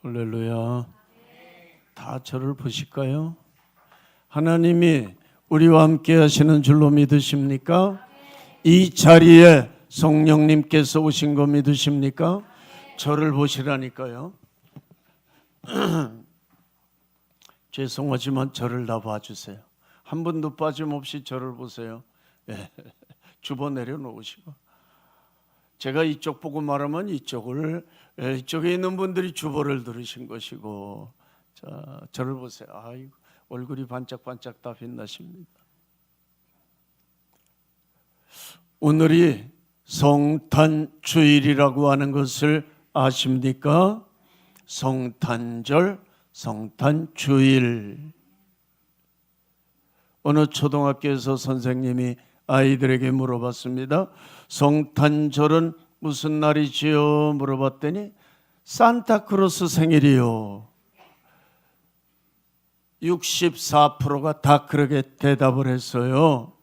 할렐루야. 다 저를 보실까요? 하나님이 우리와 함께 하시는 줄로 믿으십니까? 이 자리에 성령님께서 오신 거 믿으십니까? 저를 보시라니까요. 죄송하지만 저를 다 봐주세요. 한 분도 빠짐없이 저를 보세요. 예. 주보 내려놓으시고, 제가 이쪽 보고 말하면 이쪽에 있는 분들이 주보를 들으신 것이고, 자, 저를 보세요. 아이고, 얼굴이 반짝반짝 다 빛나십니다. 오늘이 성탄주일이라고 하는 것을 아십니까? 성탄절, 성탄주일. 어느 초등학교에서 선생님이 아이들에게 물어봤습니다. 성탄절은 무슨 날이지요? 물어봤더니 산타크로스 생일이요. 64%가 다 그렇게 대답을 했어요.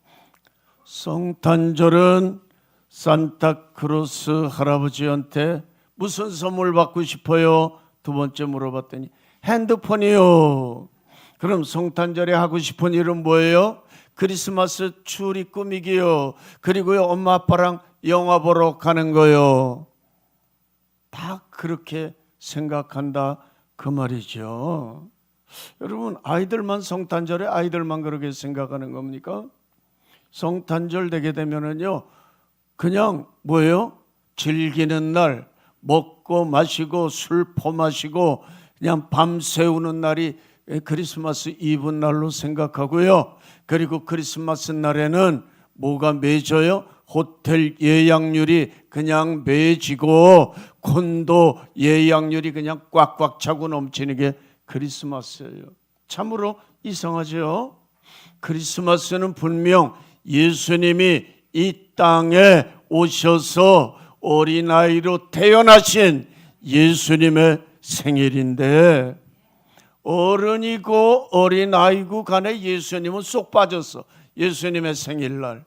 성탄절은 산타크로스 할아버지한테 무슨 선물 받고 싶어요? 두 번째 물어봤더니 핸드폰이요. 그럼 성탄절에 하고 싶은 일은 뭐예요? 크리스마스 추리 꾸미기요. 그리고요, 엄마 아빠랑 영화 보러 가는 거요. 다 그렇게 생각한다 그 말이죠. 여러분, 아이들만 성탄절에 아이들만 그렇게 생각하는 겁니까? 성탄절 되게 되면은요, 그냥 뭐예요? 즐기는 날, 먹고 마시고 술 퍼마시고 그냥 밤새우는 날이 크리스마스 이브 날로 생각하고요. 그리고 크리스마스 날에는 뭐가 매져요? 호텔 예약률이 그냥 매지고 콘도 예약률이 그냥 꽉꽉 차고 넘치는 게 크리스마스예요. 참으로 이상하죠? 크리스마스는 분명 예수님이 이 땅에 오셔서 어린아이로 태어나신 예수님의 생일인데, 어른이고 어린아이고 간에 예수님은 쏙 빠졌어. 예수님의 생일날.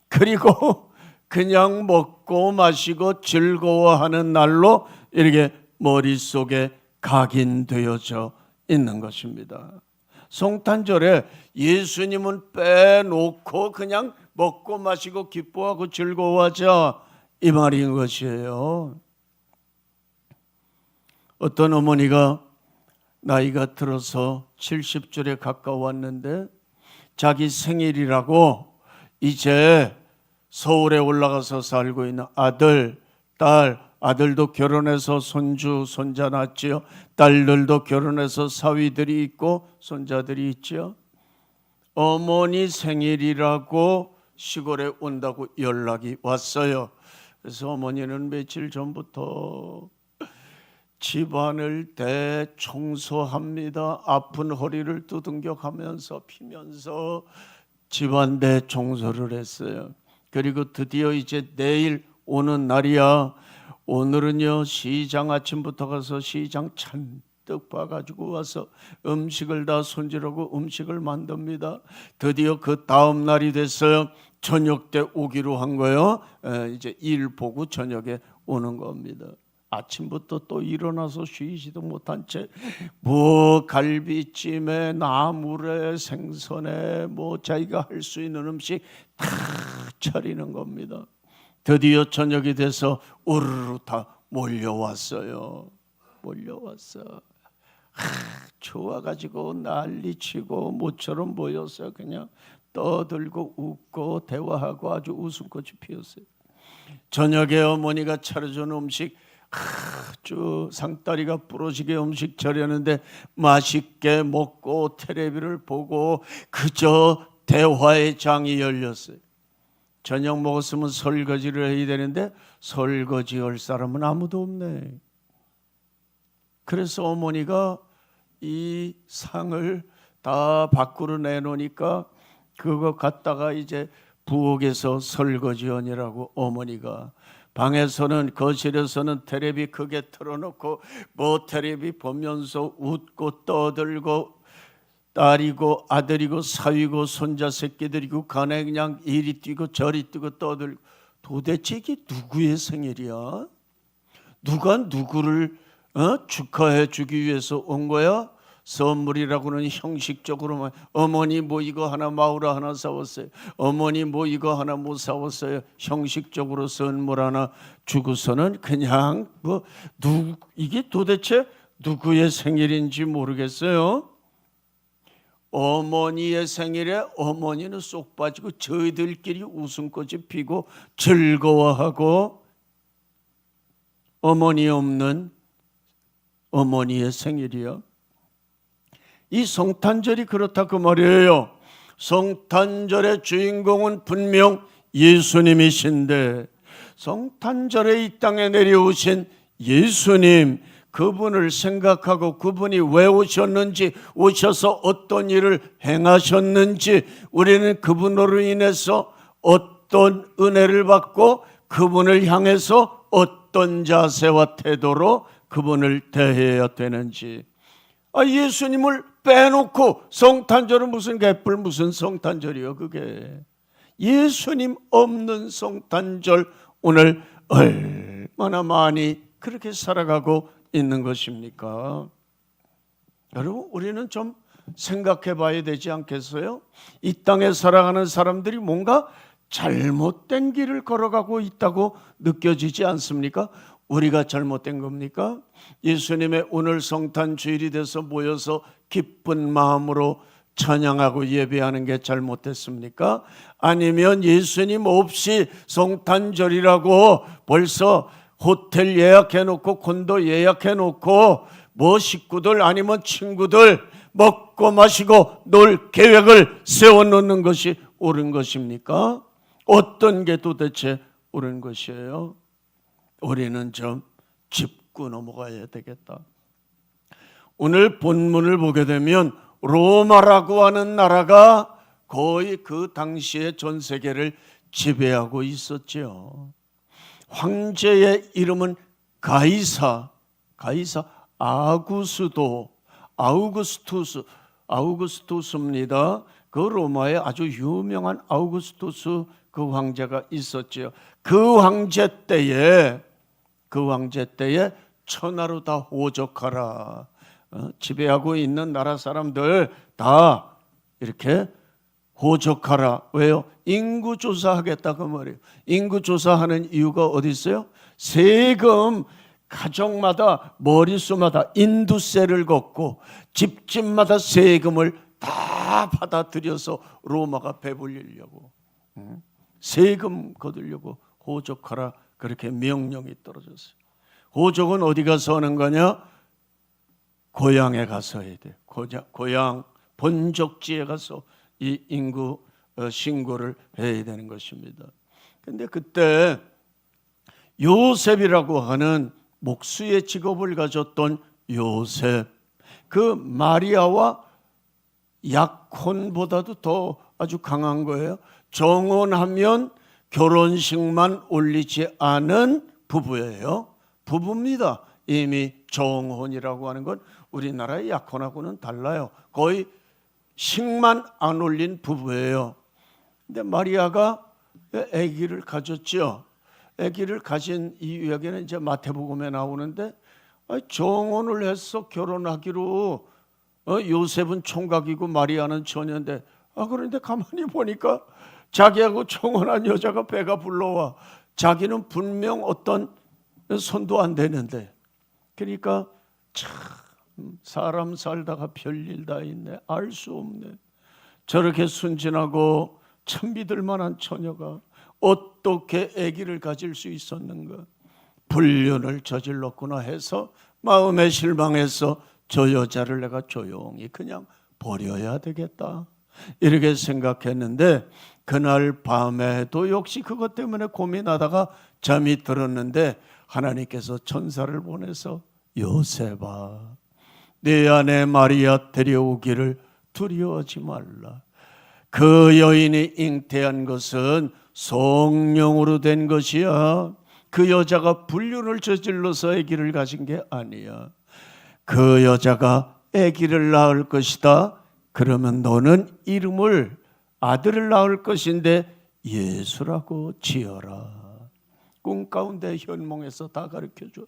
그리고 그냥 먹고 마시고 즐거워하는 날로 이렇게 머릿속에 각인되어져 있는 것입니다. 성탄절에 예수님은 빼놓고 그냥 먹고 마시고 기뻐하고 즐거워하자, 이 말인 것이에요. 어떤 어머니가 나이가 들어서 70줄에 가까웠는데 자기 생일이라고 이제 서울에 올라가서 살고 있는 아들, 딸, 아들도 결혼해서 손주, 손자 낳았지요. 딸들도 결혼해서 사위들이 있고 손자들이 있지요. 어머니 생일이라고 시골에 온다고 연락이 왔어요. 그래서 어머니는 며칠 전부터 집안을 대청소합니다. 아픈 허리를 두둥겨 가면서 피면서 집안 대청소를 했어요. 그리고 드디어 이제 내일 오는 날이야. 오늘은요, 시장 아침부터 가서 시장 잔뜩 봐가지고 와서 음식을 다 손질하고 음식을 만듭니다. 드디어 그 다음 날이 됐어요. 저녁 때 오기로 한 거예요. 이제 일 보고 저녁에 오는 겁니다. 아침부터 또 일어나서 쉬지도 못한 채 뭐 갈비찜에 나물에 생선에 뭐 자기가 할 수 있는 음식 다 차리는 겁니다. 드디어 저녁이 돼서 우르르 다 몰려왔어요. 몰려왔어. 좋아가지고 난리치고 모처럼 모여서 그냥 떠들고 웃고 대화하고 아주 웃음꽃이 피었어요. 저녁에 어머니가 차려준 음식 아주 상다리가 부러지게 음식 차렸는데 맛있게 먹고 텔레비를 보고 그저 대화의 장이 열렸어요. 저녁 먹었으면 설거지를 해야 되는데 설거지 할 사람은 아무도 없네. 그래서 어머니가 이 상을 다 밖으로 내놓으니까 그거 갖다가 이제 부엌에서 설거지하느라고 어머니가, 방에서는 거실에서는 텔레비 크게 틀어놓고 뭐 텔레비 보면서 웃고 떠들고 딸이고 아들이고 사위고 손자 새끼들이고 간에 그냥 이리 뛰고 저리 뛰고 떠들고, 도대체 이게 누구의 생일이야? 누가 누구를 축하해 주기 위해서 온 거야? 선물이라고는 형식적으로만 어머니 뭐 이거 하나 마우라 하나 사왔어요. 어머니 뭐 이거 하나 못 사왔어요. 형식적으로 선물 하나 주고서는 그냥 이게 도대체 누구의 생일인지 모르겠어요. 어머니의 생일에 어머니는 쏙 빠지고 저희들끼리 웃음꽃이 피고 즐거워하고, 어머니 없는 어머니의 생일이요. 이 성탄절이 그렇다 그 말이에요. 성탄절의 주인공은 분명 예수님이신데, 성탄절에 이 땅에 내려오신 예수님, 그분을 생각하고 그분이 왜 오셨는지, 오셔서 어떤 일을 행하셨는지, 우리는 그분으로 인해서 어떤 은혜를 받고 그분을 향해서 어떤 자세와 태도로 그분을 대해야 되는지, 예수님을 빼놓고 성탄절은 무슨 개뿔 무슨 성탄절이요. 그게 예수님 없는 성탄절, 오늘 얼마나 많이 그렇게 살아가고 있는 것입니까? 여러분, 우리는 좀 생각해 봐야 되지 않겠어요? 이 땅에 살아가는 사람들이 뭔가 잘못된 길을 걸어가고 있다고 느껴지지 않습니까? 우리가 잘못된 겁니까? 예수님의 오늘 성탄 주일이 돼서 모여서 기쁜 마음으로 찬양하고 예배하는 게 잘못됐습니까? 아니면 예수님 없이 성탄절이라고 벌써 호텔 예약해놓고 콘도 예약해놓고 뭐 식구들 아니면 친구들 먹고 마시고 놀 계획을 세워놓는 것이 옳은 것입니까? 어떤 게 도대체 옳은 것이에요? 우리는 좀 짚고 넘어가야 되겠다. 오늘 본문을 보게 되면 로마라고 하는 나라가 거의 그 당시에 전 세계를 지배하고 있었죠. 황제의 이름은 아우구스투스입니다. 그 로마에 아주 유명한 아우구스투스 그 황제가 있었지요. 그 황제 때에 천하로 다 호적하라. 지배하고 있는 나라 사람들 다 이렇게 호적하라. 왜요? 인구 조사하겠다 그 말이에요. 인구 조사하는 이유가 어디 있어요? 세금 가정마다 머릿수마다 인두세를 걷고 집집마다 세금을 다 받아들여서 로마가 배불리려고 세금 거두려고 호적하라 그렇게 명령이 떨어졌어요. 호적은 어디 가서 하는 거냐? 고향에 가서 해야 돼요. 고향 본적지에 가서 이 인구 신고를 해야 되는 것입니다. 그런데 그때 요셉이라고 하는 목수의 직업을 가졌던 요셉, 그 마리아와 약혼보다도 더 아주 강한 거예요. 정혼하면 결혼식만 올리지 않은 부부예요. 부부입니다. 이미 정혼이라고 하는 건 우리나라의 약혼하고는 달라요. 거의 식만 안 올린 부부예요. 근데 마리아가 아기를 가졌죠. 아기를 가진 이야기는 이제 마태복음에 나오는데, 정혼을 해서 결혼하기로 요셉은 총각이고 마리아는 처녀인데, 그런데 가만히 보니까 자기하고 정혼한 여자가 배가 불러와. 자기는 분명 어떤 손도 안 되는데, 그러니까 참 사람 살다가 별일 다 있네. 알 수 없네. 저렇게 순진하고 참 믿을 만한 처녀가 어떻게 아기를 가질 수 있었는가? 불륜을 저질렀구나 해서 마음에 실망해서 저 여자를 내가 조용히 그냥 버려야 되겠다 이렇게 생각했는데, 그날 밤에도 역시 그것 때문에 고민하다가 잠이 들었는데 하나님께서 천사를 보내서 요셉아, 내 아내 마리아 데려오기를 두려워하지 말라. 그 여인이 잉태한 것은 성령으로 된 것이야. 그 여자가 불륜을 저질러서 아기를 가진 게 아니야. 그 여자가 아기를 낳을 것이다. 그러면 너는 이름을, 아들을 낳을 것인데 예수라고 지어라. 꿈 가운데 현몽에서 다 가르쳐줘.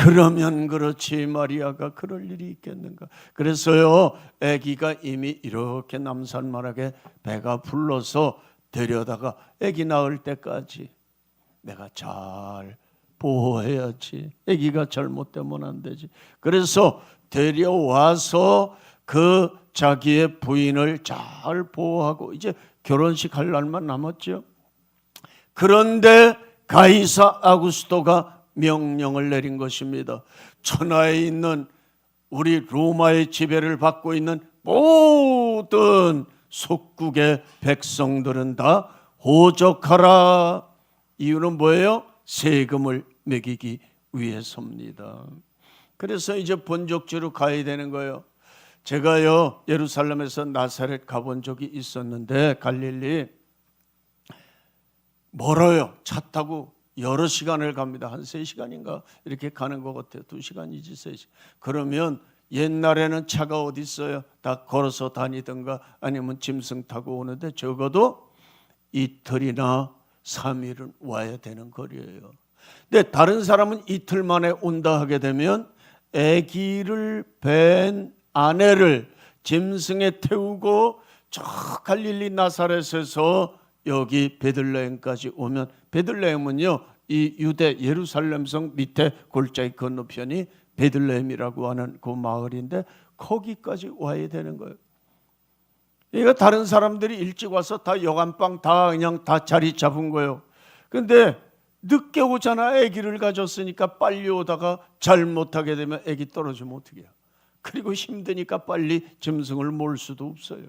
그러면 그렇지 마리아가 그럴 일이 있겠는가. 그래서요, 아기가 이미 이렇게 남산만하게 배가 불러서 데려다가 아기 낳을 때까지 내가 잘 보호해야지. 아기가 잘못되면 안 되지. 그래서 데려와서 그 자기의 부인을 잘 보호하고 이제 결혼식 할 날만 남았죠. 그런데 가이사 아구스토가 명령을 내린 것입니다. 천하에 있는 우리 로마의 지배를 받고 있는 모든 속국의 백성들은 다 호적하라. 이유는 뭐예요? 세금을 매기기 위해서입니다. 그래서 이제 본적지로 가야 되는 거예요. 제가요, 예루살렘에서 나사렛 가본 적이 있었는데 갈릴리 멀어요. 차 타고 여러 시간을 갑니다. 한 3시간인가 이렇게 가는 것 같아요. 2시간이지 3시간. 그러면 옛날에는 차가 어디 있어요? 다 걸어서 다니든가 아니면 짐승 타고 오는데 적어도 이틀이나 3일은 와야 되는 거리예요. 근데 다른 사람은 이틀 만에 온다 하게 되면 아기를 뵌 아내를 짐승에 태우고 저 갈릴리 나사렛에서 여기 베들레헴까지 오면, 베들레헴은요 이 유대 예루살렘성 밑에 골짜기 건너편이 베들레헴이라고 하는 그 마을인데 거기까지 와야 되는 거예요. 그러니까 다른 사람들이 일찍 와서 다 여간방 다 그냥 다 자리 잡은 거예요. 근데 늦게 오잖아. 아기를 가졌으니까 빨리 오다가 잘못하게 되면 아기 떨어지면 어떻게 해요? 그리고 힘드니까 빨리 짐승을 몰 수도 없어요.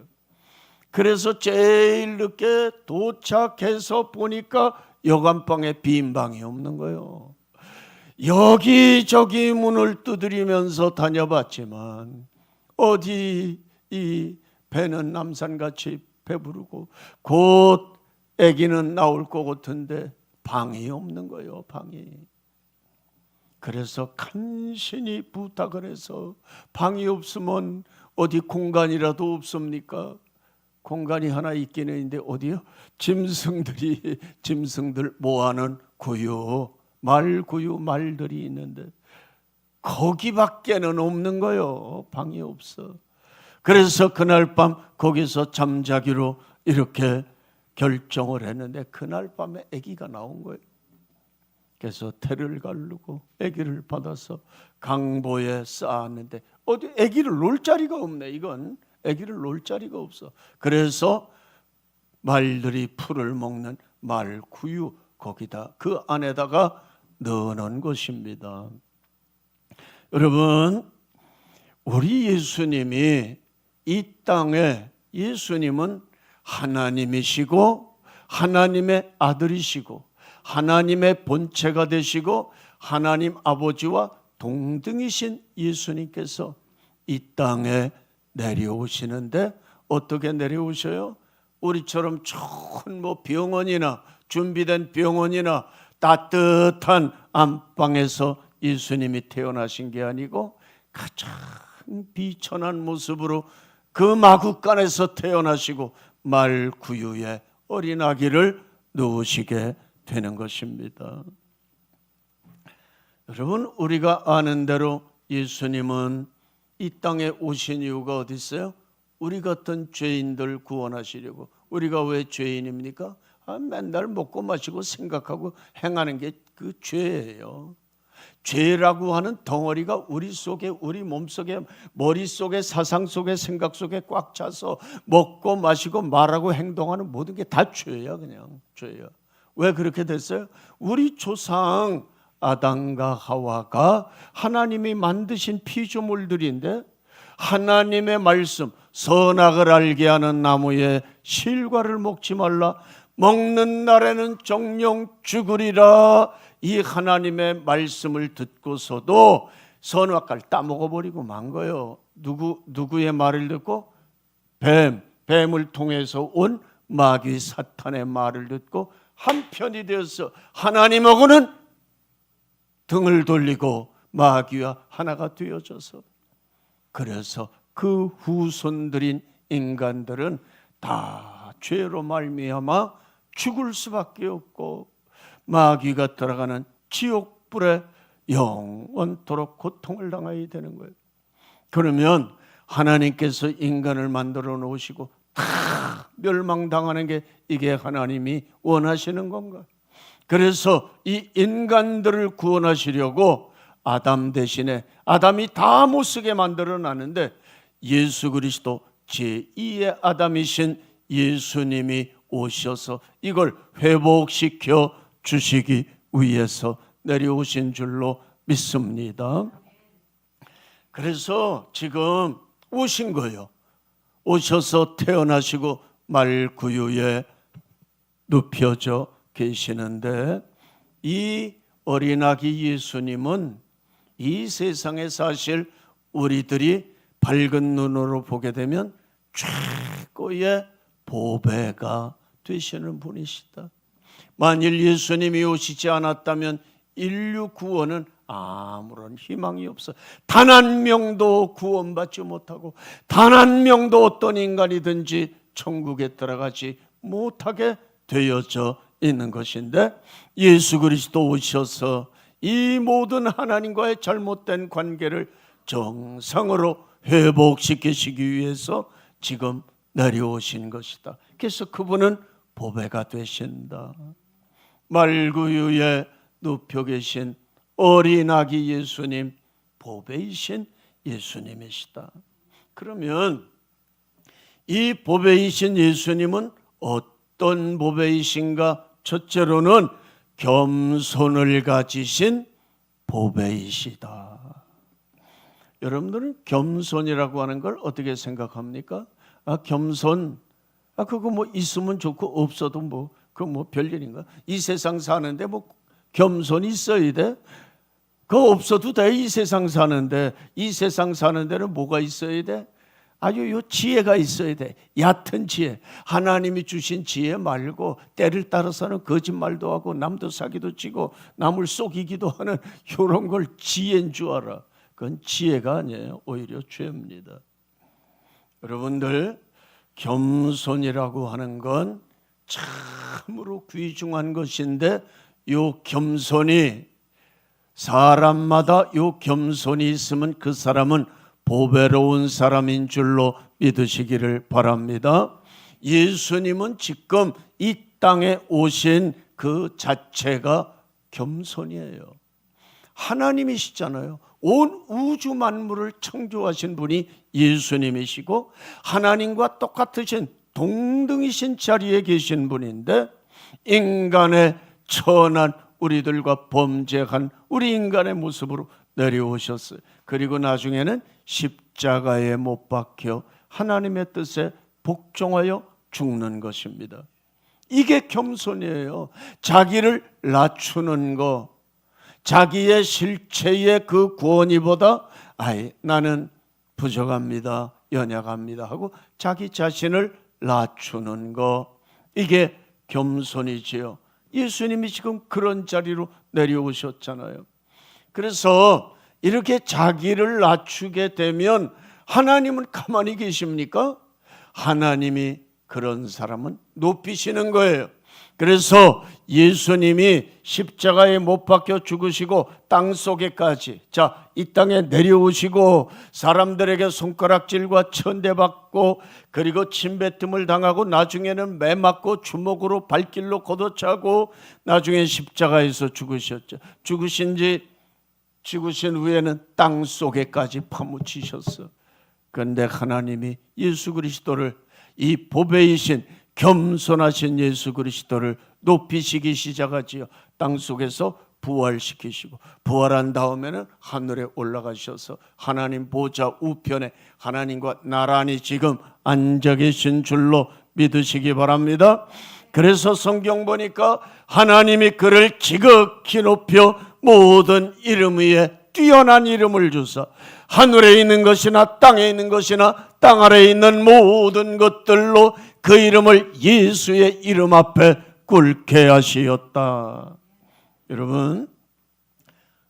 그래서 제일 늦게 도착해서 보니까 여간방에 빈 방이 없는 거예요. 여기저기 문을 두드리면서 다녀봤지만 어디 이 배는 남산같이 배부르고 곧 아기는 나올 것 같은데 방이 없는 거예요. 방이. 그래서 간신히 부탁을 해서 방이 없으면 어디 공간이라도 없습니까? 공간이 하나 있기는 있는데 어디요? 짐승들 모아놓은 구유, 말들이 있는데 거기밖에는 없는 거예요. 방이 없어. 그래서 그날 밤 거기서 잠자기로 이렇게 결정을 했는데 그날 밤에 아기가 나온 거예요. 그래서 태를 가르고 아기를 받아서 강보에 쌓았는데 어디 아기를 놓을 자리가 없네. 이건 아기를 놓을 자리가 없어. 그래서 말들이 풀을 먹는 말구유 거기다 그 안에다가 넣어놓은 것입니다. 여러분, 우리 예수님이 이 땅에, 예수님은 하나님이시고 하나님의 아들이시고 하나님의 본체가 되시고 하나님 아버지와 동등이신 예수님께서 이 땅에 내려오시는데 어떻게 내려오셔요? 우리처럼 좋은 병원이나 준비된 병원이나 따뜻한 안방에서 예수님이 태어나신 게 아니고 가장 비천한 모습으로 그 마구간에서 태어나시고 말구유에 어린아기를 놓으시게 되는 것입니다. 여러분, 우리가 아는 대로 예수님은 이 땅에 오신 이유가 어디 있어요? 우리 같은 죄인들 구원하시려고. 우리가 왜 죄인입니까? 맨날 먹고 마시고 생각하고 행하는 게 그 죄예요. 죄라고 하는 덩어리가 우리 속에, 우리 몸속에, 머릿속에, 사상 속에, 생각 속에 꽉 차서 먹고 마시고 말하고 행동하는 모든 게 다 죄야. 그냥 죄야. 왜 그렇게 됐어요? 우리 조상 아담과 하와가 하나님이 만드신 피조물들인데 하나님의 말씀, 선악을 알게 하는 나무의 실과를 먹지 말라, 먹는 날에는 정령 죽으리라. 이 하나님의 말씀을 듣고서도 선악과를 따먹어버리고 만 거예요. 누구의 말을 듣고? 뱀을 통해서 온 마귀 사탄의 말을 듣고 한편이 되어서 하나님하고는 등을 돌리고 마귀와 하나가 되어져서, 그래서 그 후손들인 인간들은 다 죄로 말미암아 죽을 수밖에 없고 마귀가 들어가는 지옥불에 영원토록 고통을 당해야 되는 거예요. 그러면 하나님께서 인간을 만들어 놓으시고 다 멸망당하는 게 이게 하나님이 원하시는 건가? 그래서 이 인간들을 구원하시려고 아담 대신에, 아담이 다 못쓰게 만들어 놨는데 예수 그리스도 제2의 아담이신 예수님이 오셔서 이걸 회복시켜 주시기 위해서 내려오신 줄로 믿습니다. 그래서 지금 오신 거예요. 오셔서 태어나시고 말구유에 눕혀져 계시는데, 이 어린아기 예수님은 이 세상에 사실 우리들이 밝은 눈으로 보게 되면 최고의 보배가 되시는 분이시다. 만일 예수님이 오시지 않았다면 인류 구원은 아무런 희망이 없어. 단 한 명도 구원받지 못하고 단 한 명도 어떤 인간이든지 천국에 들어가지 못하게 되어져 있는 것인데, 예수 그리스도 오셔서 이 모든 하나님과의 잘못된 관계를 정상으로 회복시키시기 위해서 지금 내려오신 것이다. 그래서 그분은 보배가 되신다. 말구유에 눕혀 계신 어린아기 예수님, 보배이신 예수님이시다. 그러면 이 보배이신 예수님은 어떤 보배이신가? 첫째로는 겸손을 가지신 보배이시다. 여러분들은 겸손이라고 하는 걸 어떻게 생각합니까? 겸손, 그거 뭐 있으면 좋고 없어도 뭐 그거 뭐 별일인가? 이 세상 사는데 뭐 겸손이 있어야 돼? 그거 없어도 돼. 이 세상 사는데, 이 세상 사는 데는 뭐가 있어야 돼? 아주 요 지혜가 있어야 돼. 얕은 지혜, 하나님이 주신 지혜 말고 때를 따라서는 거짓말도 하고 남도 사기도 치고 남을 속이기도 하는 이런 걸 지혜인 줄 알아. 그건 지혜가 아니에요. 오히려 죄입니다. 여러분들, 겸손이라고 하는 건 참으로 귀중한 것인데, 요 겸손이, 사람마다 요 겸손이 있으면 그 사람은 보배로운 사람인 줄로 믿으시기를 바랍니다. 예수님은 지금 이 땅에 오신 그 자체가 겸손이에요. 하나님이시잖아요. 온 우주 만물을 창조하신 분이 예수님이시고 하나님과 똑같으신 동등이신 자리에 계신 분인데, 인간의 천한 우리들과 범죄한 우리 인간의 모습으로 내려오셨어요. 그리고 나중에는 십자가에 못 박혀 하나님의 뜻에 복종하여 죽는 것입니다. 이게 겸손이에요. 자기를 낮추는 거, 자기의 실체의 그 구원이보다 나는 부족합니다, 연약합니다 하고 자기 자신을 낮추는 거, 이게 겸손이지요. 예수님이 지금 그런 자리로 내려오셨잖아요. 그래서 이렇게 자기를 낮추게 되면 하나님은 가만히 계십니까? 하나님이 그런 사람은 높이시는 거예요. 그래서 예수님이 십자가에 못 박혀 죽으시고 땅 속에까지, 이 땅에 내려오시고 사람들에게 손가락질과 천대받고 그리고 침뱉음을 당하고 나중에는 매 맞고 주먹으로 발길로 걷어차고 나중에 십자가에서 죽으셨죠. 죽으신 후에는 땅 속에까지 파묻히셨어. 그런데 하나님이 예수 그리스도를, 이 보배이신 겸손하신 예수 그리스도를 높이시기 시작하지요. 땅 속에서 부활시키시고, 부활한 다음에는 하늘에 올라가셔서 하나님 보좌 우편에 하나님과 나란히 지금 앉아 계신 줄로 믿으시기 바랍니다. 그래서 성경 보니까 하나님이 그를 지극히 높여 모든 이름 위에 뛰어난 이름을 주사 하늘에 있는 것이나 땅에 있는 것이나 땅 아래에 있는 모든 것들로 그 이름을 예수의 이름 앞에 꿇게 하시었다. 여러분,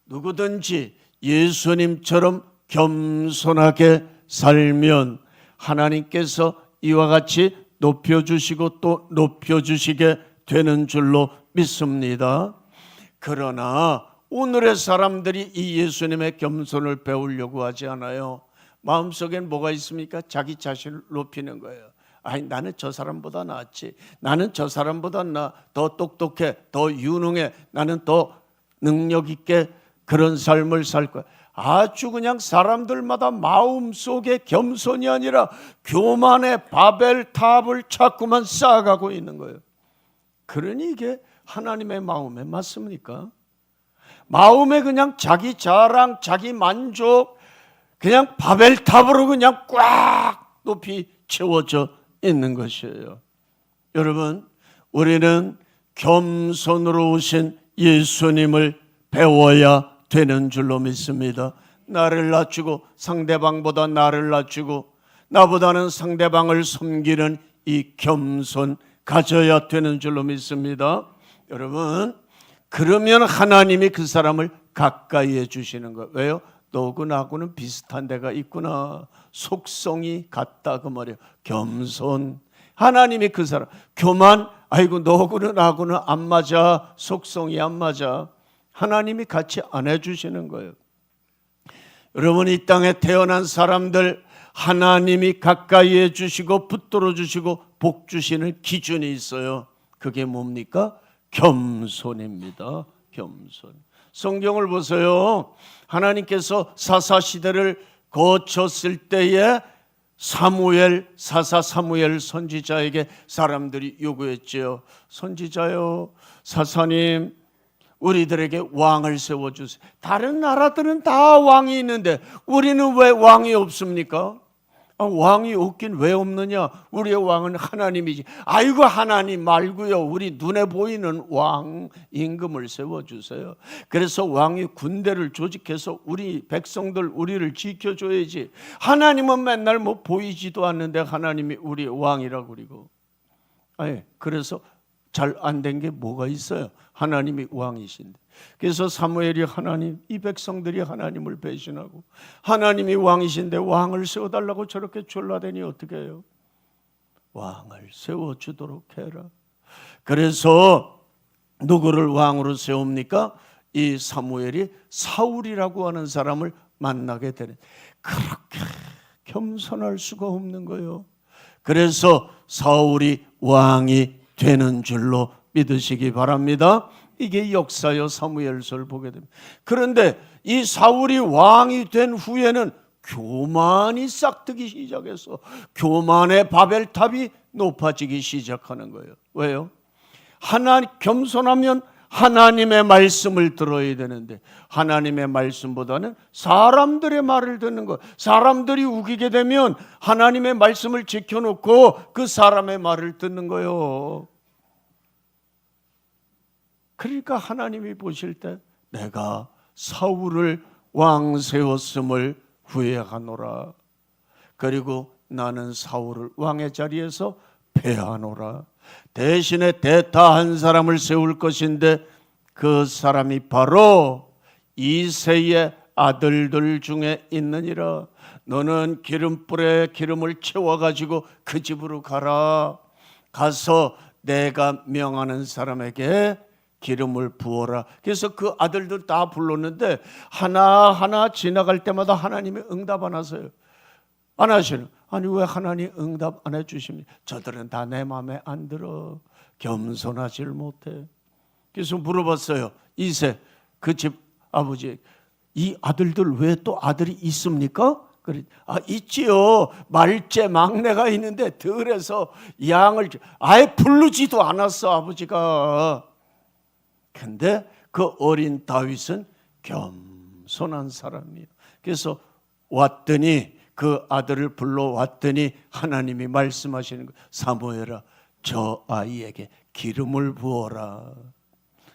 누구든지 예수님처럼 겸손하게 살면 하나님께서 이와 같이 높여주시고 또 높여주시게 되는 줄로 믿습니다. 그러나 오늘의 사람들이 이 예수님의 겸손을 배우려고 하지 않아요. 마음속엔 뭐가 있습니까? 자기 자신을 높이는 거예요. 아니, 나는 저 사람보다 낫지. 나는 저 사람보다 더 똑똑해, 더 유능해. 나는 더 능력 있게 그런 삶을 살 거야. 아주 그냥 사람들마다 마음속에 겸손이 아니라 교만의 바벨탑을 자꾸만 쌓아가고 있는 거예요. 그러니 이게 하나님의 마음에 맞습니까? 마음에 그냥 자기 자랑, 자기 만족, 그냥 바벨탑으로 그냥 꽉 높이 채워져 있는 것이에요. 여러분, 우리는 겸손으로 오신 예수님을 배워야 되는 줄로 믿습니다. 나를 낮추고 상대방보다 나를 낮추고 나보다는 상대방을 섬기는 이 겸손 가져야 되는 줄로 믿습니다. 여러분, 그러면 하나님이 그 사람을 가까이 해주시는 거예요. 왜요? 너하고 나하고는 비슷한 데가 있구나. 속성이 같다 그 말이에요. 겸손. 하나님이 그 사람 교만, 아이고 너하고는 나하고는 안 맞아. 속성이 안 맞아. 하나님이 같이 안 해주시는 거예요. 여러분, 이 땅에 태어난 사람들 하나님이 가까이 해주시고 붙들어 주시고 복 주시는 기준이 있어요. 그게 뭡니까? 겸손입니다. 겸손. 성경을 보세요. 하나님께서 사사시대를 거쳤을 때에 사사 사무엘 선지자에게 사람들이 요구했지요. 선지자요, 사사님, 우리들에게 왕을 세워주세요. 다른 나라들은 다 왕이 있는데 우리는 왜 왕이 없습니까? 왕이 없긴 왜 없느냐? 우리의 왕은 하나님이지. 아이고, 하나님 말고요, 우리 눈에 보이는 왕 임금을 세워주세요. 그래서 왕이 군대를 조직해서 우리 백성들 우리를 지켜줘야지. 하나님은 맨날 뭐 보이지도 않는데 하나님이 우리의 왕이라고 그러고. 그래서 잘 안 된 게 뭐가 있어요? 하나님이 왕이신데. 그래서 사무엘이 하나님, 이 백성들이 하나님을 배신하고 하나님이 왕이신데 왕을 세워달라고 저렇게 졸라대니 어떻게 해요? 왕을 세워주도록 해라. 그래서 누구를 왕으로 세웁니까? 이 사무엘이 사울이라고 하는 사람을 만나게 되는. 그렇게 겸손할 수가 없는 거예요. 그래서 사울이 왕이 되는 줄로 믿으시기 바랍니다. 이게 역사여 사무엘서를 보게 됩니다. 그런데 이 사울이 왕이 된 후에는 교만이 싹트기 시작해서 교만의 바벨탑이 높아지기 시작하는 거예요. 왜요? 겸손하면 하나님의 말씀을 들어야 되는데 하나님의 말씀보다는 사람들의 말을 듣는 거. 사람들이 우기게 되면 하나님의 말씀을 지켜놓고 그 사람의 말을 듣는 거예요. 그러니까 하나님이 보실 때 내가 사울을 왕 세웠음을 후회하노라. 그리고 나는 사울을 왕의 자리에서 패하노라. 대신에 대타 한 사람을 세울 것인데 그 사람이 바로 이새의 아들들 중에 있느니라. 너는 기름불에 기름을 채워가지고 그 집으로 가라. 가서 내가 명하는 사람에게 기름을 부어라. 그래서 그 아들들 다 불렀는데 하나하나 지나갈 때마다 하나님이 응답 안 하세요. 안 하시는. 아니, 왜 하나님 응답 안 해주십니까? 저들은 다 내 마음에 안 들어. 겸손하질 못해. 그래서 물어봤어요. 이새 그 집 아버지, 이 아들들 왜 또 아들이 있습니까? 그래, 있지요. 말째 막내가 있는데 들에서 양을 아예 부르지도 않았어, 아버지가. 근데 그 어린 다윗은 겸손한 사람이에요. 그래서 왔더니 그 아들을 불러왔더니 하나님이 말씀하시는 거예요. 사무엘아, 저 아이에게 기름을 부어라.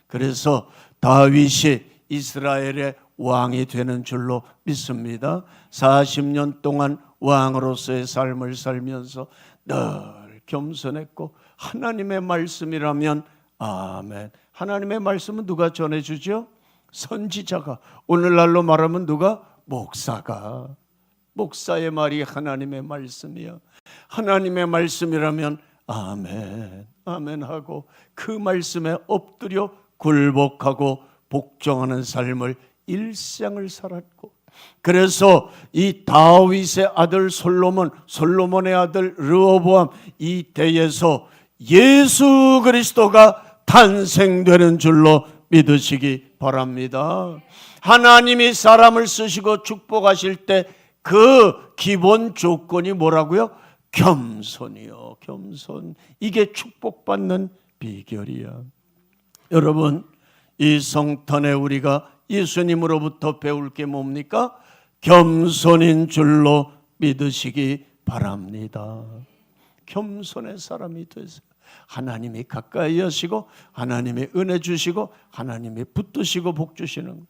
그래서 다윗이 이스라엘의 왕이 되는 줄로 믿습니다. 40년 동안 왕으로서의 삶을 살면서 늘 겸손했고 하나님의 말씀이라면 아멘. 하나님의 말씀은 누가 전해주죠? 선지자가. 오늘날로 말하면 누가? 목사가. 목사의 말이 하나님의 말씀이야. 하나님의 말씀이라면 아멘, 아멘 하고 그 말씀에 엎드려 굴복하고 복종하는 삶을 일생을 살았고, 그래서 이 다윗의 아들 솔로몬, 솔로몬의 아들 르호보암, 이 때에서 예수 그리스도가 탄생되는 줄로 믿으시기 바랍니다. 하나님이 사람을 쓰시고 축복하실 때 그 기본 조건이 뭐라고요? 겸손이요. 겸손. 이게 축복받는 비결이야. 여러분, 이 성탄에 우리가 예수님으로부터 배울 게 뭡니까? 겸손인 줄로 믿으시기 바랍니다. 겸손의 사람이 되세요. 하나님이 가까이 하시고 하나님이 은혜 주시고 하나님이 붙드시고 복 주시는 거예요.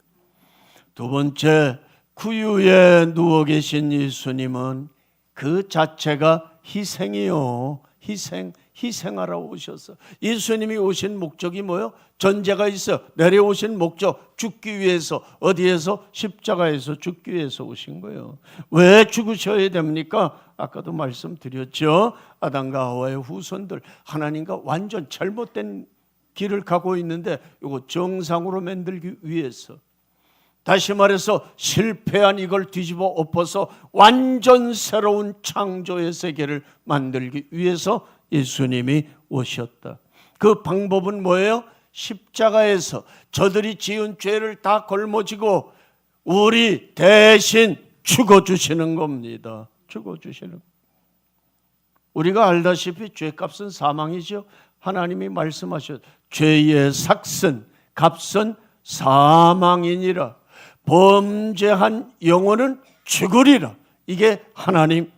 두 번째, 구유에 누워 계신 예수님은 그 자체가 희생이요. 희생하러 오셔서, 예수님이 오신 목적이 뭐예요? 전제가 있어요. 내려오신 목적, 죽기 위해서. 어디에서? 십자가에서 죽기 위해서 오신 거예요. 왜 죽으셔야 됩니까? 아까도 말씀드렸죠. 아담과 하와의 후손들, 하나님과 완전 잘못된 길을 가고 있는데 이거 정상으로 만들기 위해서, 다시 말해서 실패한 이걸 뒤집어 엎어서 완전 새로운 창조의 세계를 만들기 위해서 예수님이 오셨다. 그 방법은 뭐예요? 십자가에서 저들이 지은 죄를 다 걸머지고 우리 대신 죽어주시는 겁니다. 죽어주시는. 우리가 알다시피 죄값은 사망이죠. 하나님이 말씀하셨, 죄의 삭슨, 값은 사망이니라. 범죄한 영혼은 죽으리라. 이게 하나님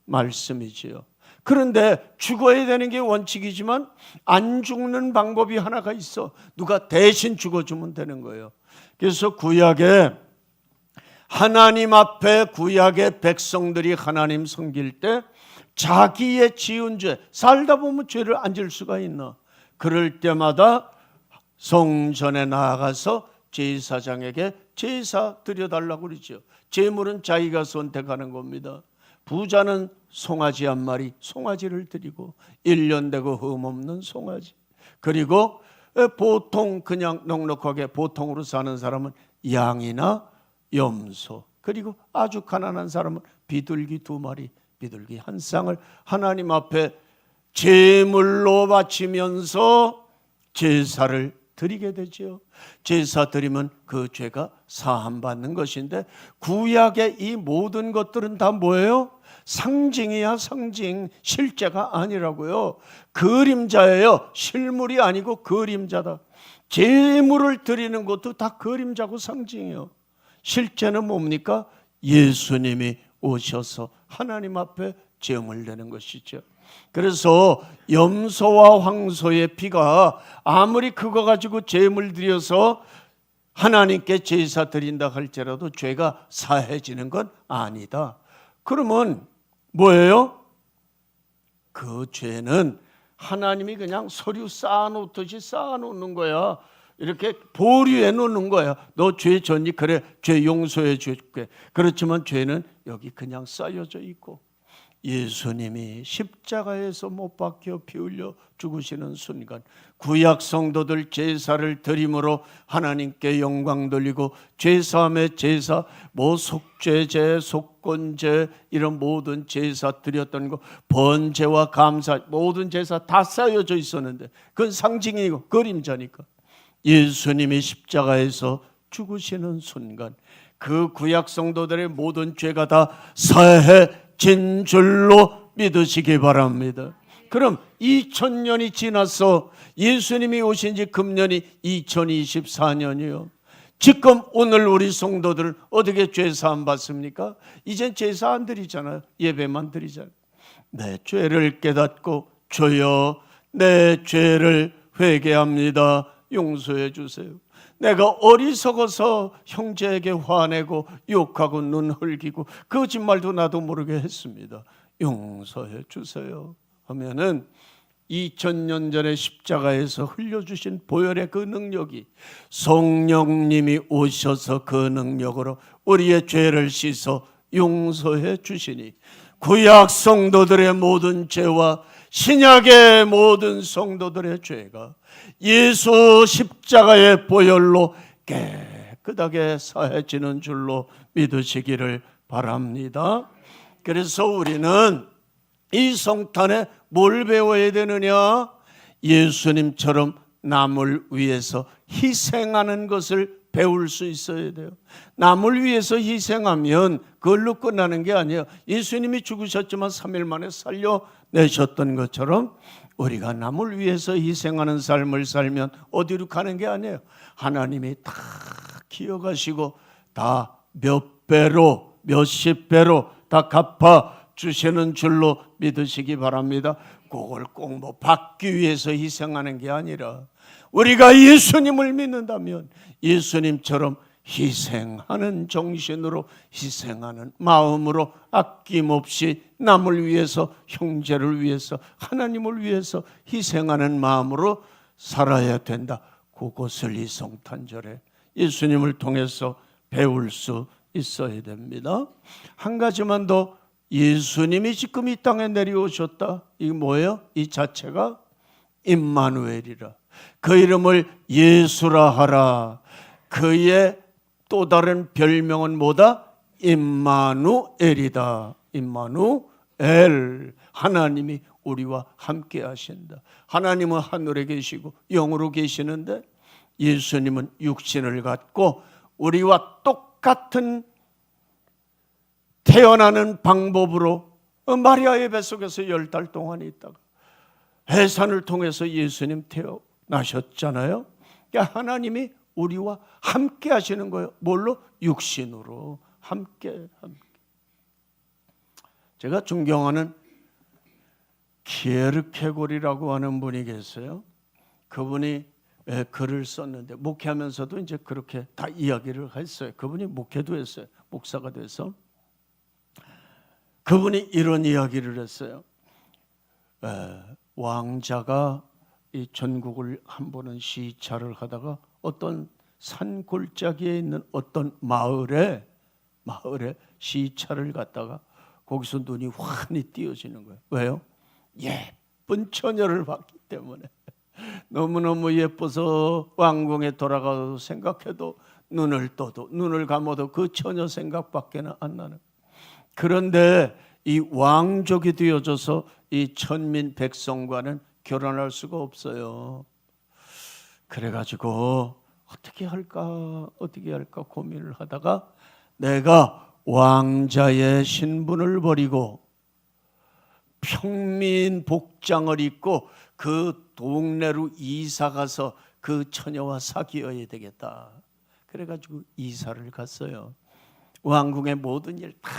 말씀이지요. 그런데 죽어야 되는 게 원칙이지만 안 죽는 방법이 하나가 있어. 누가 대신 죽어주면 되는 거예요. 그래서 구약에, 하나님 앞에 구약의 백성들이 하나님 섬길 때 자기의 지은 죄, 살다 보면 죄를 안 질 수가 있나. 그럴 때마다 성전에 나아가서 제사장에게 제사 드려달라고 그러죠. 제물은 자기가 선택하는 겁니다. 부자는 송아지 한 마리, 송아지를 드리고 1년 되고 흠없는 송아지. 그리고 보통 그냥 넉넉하게 보통으로 사는 사람은 양이나 염소. 그리고 아주 가난한 사람은 비둘기 2마리, 비둘기 1쌍을 하나님 앞에 제물로 바치면서 제사를 드리게 되죠. 제사 드리면 그 죄가 사함받는 것인데, 구약의 이 모든 것들은 다 뭐예요? 상징이야, 상징. 실제가 아니라고요. 그림자예요. 실물이 아니고 그림자다. 제물을 드리는 것도 다 그림자고 상징이에요. 실제는 뭡니까? 예수님이 오셔서 하나님 앞에 제물 내는 것이죠. 그래서 염소와 황소의 피가 아무리 그거 가지고 제물 드려서 하나님께 제사 드린다 할지라도 죄가 사해지는 건 아니다. 그러면 뭐예요? 그 죄는 하나님이 그냥 서류 쌓아놓듯이 쌓아놓는 거야. 이렇게 보류해 놓는 거야. 너 죄 졌니? 그래, 죄 용서해 줄게. 그렇지만 죄는 여기 그냥 쌓여져 있고, 예수님이 십자가에서 못 박혀 피 흘려 죽으시는 순간 구약 성도들 제사를 드림으로 하나님께 영광 돌리고, 제사함의 제사, 뭐 속죄제, 속건제 이런 모든 제사 드렸던 거, 번제와 감사 모든 제사 다 쌓여져 있었는데 그건 상징이고 그림자니까, 예수님이 십자가에서 죽으시는 순간 그 구약 성도들의 모든 죄가 다 사해진 줄로 믿으시기 바랍니다. 그럼 2000년이 지나서 예수님이 오신 지 금년이 2024년이요. 지금 오늘 우리 성도들 어떻게 제사 안 받습니까? 이젠 제사 안 드리잖아요. 예배만 드리잖아요. 내 죄를 깨닫고 주여 내 죄를 회개합니다. 용서해 주세요. 내가 어리석어서 형제에게 화내고 욕하고 눈 흘기고 거짓말도 나도 모르게 했습니다. 용서해 주세요 하면은 2000년 전에 십자가에서 흘려주신 보혈의 그 능력이, 성령님이 오셔서 그 능력으로 우리의 죄를 씻어 용서해 주시니 구약 성도들의 모든 죄와 신약의 모든 성도들의 죄가 예수 십자가의 보혈로 깨끗하게 사해지는 줄로 믿으시기를 바랍니다. 그래서 우리는 이 성탄에 뭘 배워야 되느냐? 예수님처럼 남을 위해서 희생하는 것을 배울 수 있어야 돼요. 남을 위해서 희생하면 그걸로 끝나는 게 아니에요. 예수님이 죽으셨지만 3일 만에 살려내셨던 것처럼 우리가 남을 위해서 희생하는 삶을 살면 어디로 가는 게 아니에요. 하나님이 다 기억하시고 다 몇 배로 몇십 배로 다 갚아 주시는 줄로 믿으시기 바랍니다. 그걸 꼭 뭐 받기 위해서 희생하는 게 아니라 우리가 예수님을 믿는다면 예수님처럼 희생하는 정신으로, 희생하는 마음으로 아낌없이 남을 위해서, 형제를 위해서, 하나님을 위해서 희생하는 마음으로 살아야 된다. 그것을 이 성탄절에 예수님을 통해서 배울 수 있어야 됩니다. 한 가지만 더, 예수님이 지금 이 땅에 내려오셨다. 이게 뭐예요? 이 자체가 임마누엘이라. 그 이름을 예수라 하라. 그의 또 다른 별명은 뭐다? 임마누엘이다. 임마누엘. 하나님이 우리와 함께 하신다. 하나님은 하늘에 계시고 영으로 계시는데 예수님은 육신을 갖고 우리와 똑같은 태어나는 방법으로 마리아의 뱃속에서 10달 동안 있다가 해산을 통해서 예수님 태어나셨잖아요. 그러니까 하나님이 우리와 함께 하시는 거예요. 뭘로? 육신으로 함께. 제가 존경하는 키에르케고리라고 하는 분이 계세요. 그분이 글을 썼는데 목회하면서도 이제 그렇게 다 이야기를 했어요. 그분이 목회도 했어요. 목사가 돼서. 그분이 이런 이야기를 했어요. 왕자가 이 전국을 한 번은 시차를 하다가 어떤 산 골짜기에 있는 어떤 마을에 시차를 갔다가 거기서 눈이 환히 띄어지는 거예요. 왜요? 예쁜 처녀를 봤기 때문에. 너무너무 예뻐서 왕궁에 돌아가서 생각해도 눈을 떠도 눈을 감아도 그 처녀 생각밖에 안 나는. 그런데 이 왕족이 되어져서 이 천민 백성과는 결혼할 수가 없어요. 그래가지고 어떻게 할까 고민을 하다가 내가 왕자의 신분을 버리고 평민 복장을 입고 그 동네로 이사가서 그 처녀와 사귀어야 되겠다. 그래가지고 이사를 갔어요. 왕궁의 모든 일 다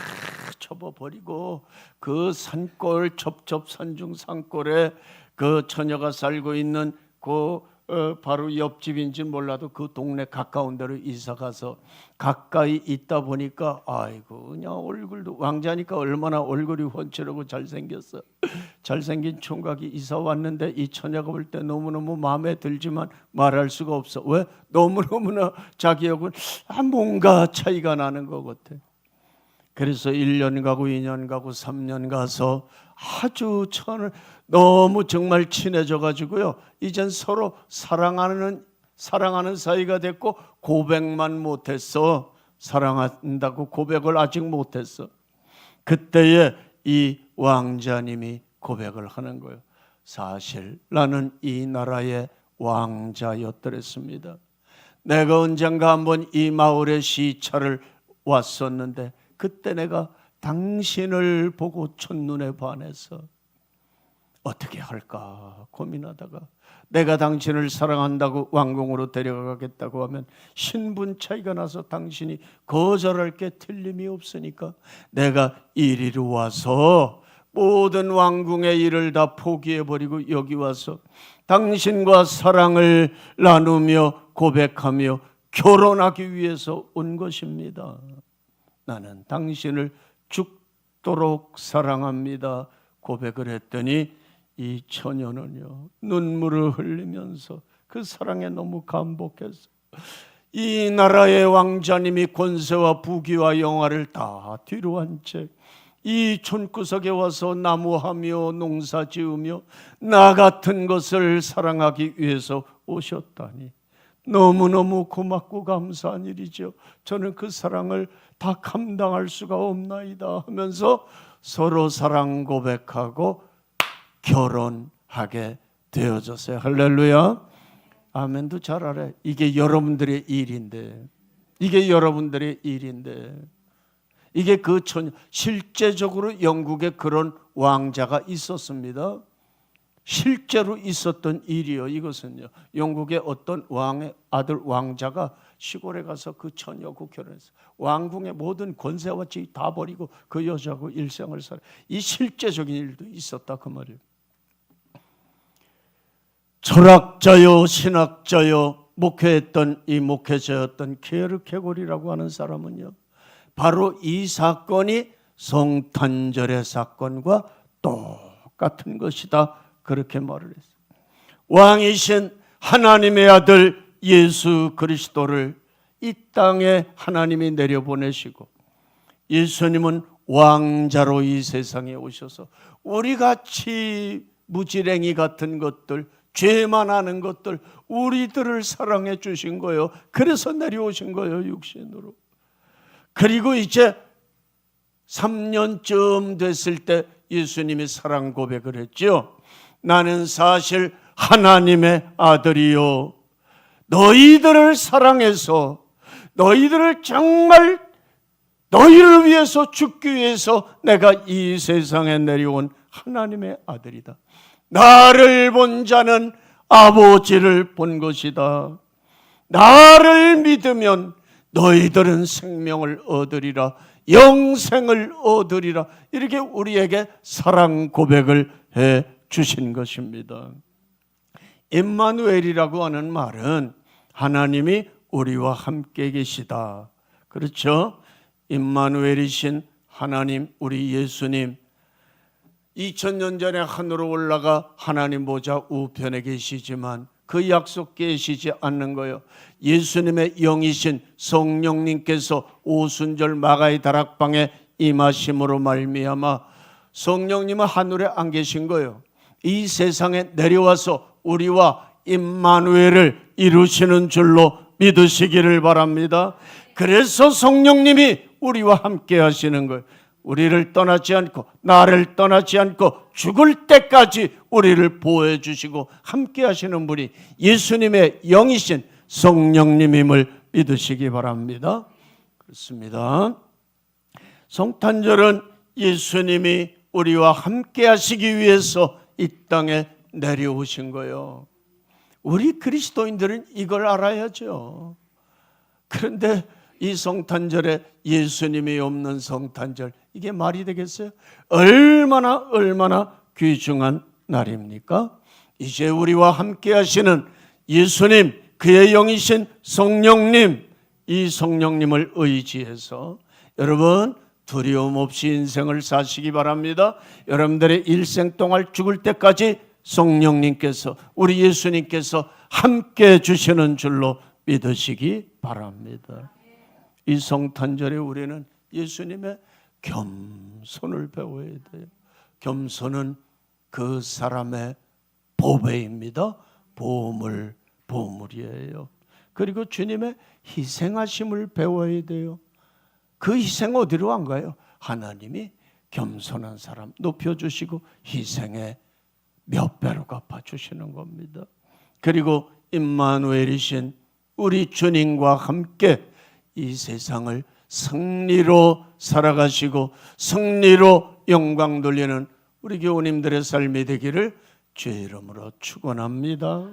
접어버리고 그 산골 첩첩산중 산골에 그 처녀가 살고 있는 그 바로 옆집인지 몰라도 그 동네 가까운 데로 이사 가서 가까이 있다 보니까 아이고 그냥 얼굴도 왕자니까 얼마나 얼굴이 훤칠하고 잘생겼어. 잘생긴 총각이 이사 왔는데 이 처녀가 볼 때 너무너무 마음에 들지만 말할 수가 없어. 왜? 너무너무나 자기하고는 뭔가 차이가 나는 것 같아. 그래서 1년 가고 2년 가고 3년 가서 아주 너무 정말 친해져 가지고요. 이젠 서로 사랑하는 사이가 됐고 고백만 못했어. 사랑한다고 고백을 아직 못했어. 그때에 이 왕자님이 고백을 하는 거예요. 사실 나는 이 나라의 왕자였더랬습니다. 내가 언젠가 한번 이 마을에 시차를 왔었는데 그때 내가 당신을 보고 첫눈에 반해서 어떻게 할까 고민하다가 내가 당신을 사랑한다고 왕궁으로 데려가겠다고 하면 신분 차이가 나서 당신이 거절할 게 틀림이 없으니까 내가 이리로 와서 모든 왕궁의 일을 다 포기해버리고 여기 와서 당신과 사랑을 나누며 고백하며 결혼하기 위해서 온 것입니다. 나는 당신을 죽도록 사랑합니다. 고백을 했더니 이 처녀는요 눈물을 흘리면서 그 사랑에 너무 감복해서 이 나라의 왕자님이 권세와 부귀와 영화를 다 뒤로 한 채 이 촌구석에 와서 나무하며 농사 지으며 나 같은 것을 사랑하기 위해서 오셨다니 너무너무 고맙고 감사한 일이죠. 저는 그 사랑을 다 감당할 수가 없나이다 하면서 서로 사랑 고백하고 결혼하게 되어졌어요. 할렐루야. 아멘도 잘 알아요. 이게 여러분들의 일인데, 이게 여러분들의 일인데, 이게 그 실제적으로 영국에 그런 왕자가 있었습니다. 실제로 있었던 일이요. 이것은요, 영국의 어떤 왕의 아들 왕자가 시골에 가서 그 처녀하고 결혼했어요. 왕궁의 모든 권세와 지위 다 버리고 그 여자하고 일생을 살아. 이 실제적인 일도 있었다 그 말이에요. 철학자요 신학자요 목회했던 이 목회자였던 케르케고리라고 하는 사람은요, 바로 이 사건이 성탄절의 사건과 똑같은 것이다 그렇게 말을 했어요. 왕이신 하나님의 아들 예수 그리스도를 이 땅에 하나님이 내려보내시고 예수님은 왕자로 이 세상에 오셔서 우리같이 무지랭이 같은 것들, 죄만 하는 것들, 우리들을 사랑해 주신 거예요. 그래서 내려오신 거예요, 육신으로. 그리고 이제 3년쯤 됐을 때 예수님이 사랑 고백을 했죠. 나는 사실 하나님의 아들이요, 너희들을 사랑해서 너희들을 정말 너희를 위해서 죽기 위해서 내가 이 세상에 내려온 하나님의 아들이다. 나를 본 자는 아버지를 본 것이다. 나를 믿으면 너희들은 생명을 얻으리라, 영생을 얻으리라. 이렇게 우리에게 사랑 고백을 해 주신 것입니다. 임마누엘이라고 하는 말은 하나님이 우리와 함께 계시다. 그렇죠? 임마누엘이신 하나님, 우리 예수님, 2000년 전에 하늘로 올라가 하나님 보좌 우편에 계시지만 그 약속 계시지 않는 거예요. 예수님의 영이신 성령님께서 오순절 마가의 다락방에 임하심으로 말미암아 성령님은 하늘에 안 계신 거예요. 이 세상에 내려와서 우리와 임마누엘을 이루시는 줄로 믿으시기를 바랍니다. 그래서 성령님이 우리와 함께 하시는 거예요. 우리를 떠나지 않고, 나를 떠나지 않고 죽을 때까지 우리를 보호해 주시고 함께 하시는 분이 예수님의 영이신 성령님임을 믿으시기 바랍니다. 그렇습니다. 성탄절은 예수님이 우리와 함께 하시기 위해서 이 땅에 내려오신 거예요. 우리 그리스도인들은 이걸 알아야죠. 그런데 이 성탄절에 예수님이 없는 성탄절, 이게 말이 되겠어요? 얼마나 귀중한 날입니까? 이제 우리와 함께 하시는 예수님, 그의 영이신 성령님, 이 성령님을 의지해서 여러분 두려움 없이 인생을 사시기 바랍니다. 여러분들의 일생 동안 죽을 때까지 성령님께서, 우리 예수님께서 함께 해주시는 줄로 믿으시기 바랍니다. 이 성탄절에 우리는 예수님의 겸손을 배워야 돼요. 겸손은 그 사람의 보배입니다. 보물이에요. 그리고 주님의 희생하심을 배워야 돼요. 그 희생 어디로 안 가요? 하나님이 겸손한 사람 높여주시고 희생에 몇 배로 갚아주시는 겁니다. 그리고 임마누엘이신 우리 주님과 함께 이 세상을 승리로 살아가시고 승리로 영광 돌리는 우리 교우님들의 삶이 되기를 주의 이름으로 축원합니다.